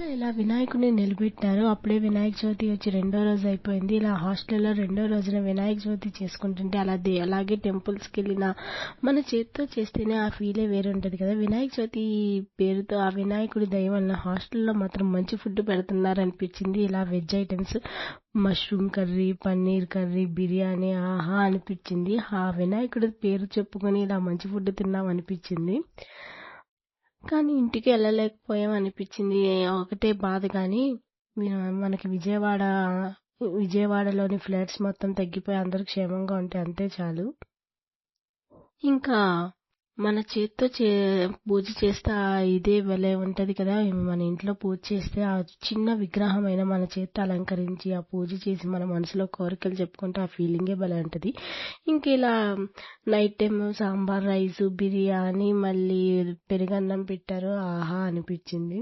హాస్టల్‌లో ఇలా వినాయకుడిని నిలబెట్టారు. అప్పుడే వినాయక చవితి వచ్చి రెండో రోజు అయిపోయింది. ఇలా హాస్టల్‌లో రెండో రోజున వినాయక చవితి చేసుకుంటుంటే అలాగే టెంపుల్స్‌కెళ్ళినా మన చేత్తో చేస్తేనే ఆ ఫీలే వేరుంటది కదా! వినాయక చవితి పేరుతో ఆ వినాయకుడి దయ వలన హాస్టల్‌లో మాత్రం మంచి ఫుడ్ పెడుతున్నారనిపించింది. ఇలా veg items mushroom curry, paneer curry, biryani ఆహా! అనిపించింది. ఆ వినాయకుడి పేరు చెప్పుకొని ఇలా మంచి ఫుడ్ తిన్నామనిపించింది. కానీ ఇంటికెళ్ళలేకపోయాం అనిపిచ్చింది. ఒకటే బాధ గానీ, మనకి విజయవాడలోని ఫ్లడ్స్ మొత్తం తగ్గిపోయి అందరూ క్షేమంగా ఉంటే అంతే చాలు. ఇంకా మన చేత్తో పూజ చేస్తే ఇదే భలే ఉంటది కదా! మన ఇంట్లో పూజ చేస్తే ఆ చిన్న విగ్రహమైనా మన చేత్తో అలంకరించి, ఆ పూజ చేసి మన మనసులో కోరికలు చెప్పుకుంటే ఆ ఫీలింగే భలే ఉంటది. ఇంకిలా night time sambar rice, biryani మళ్ళీ పెరుగన్నం పెట్టారు. ఆహా! అనిపిచ్చింది.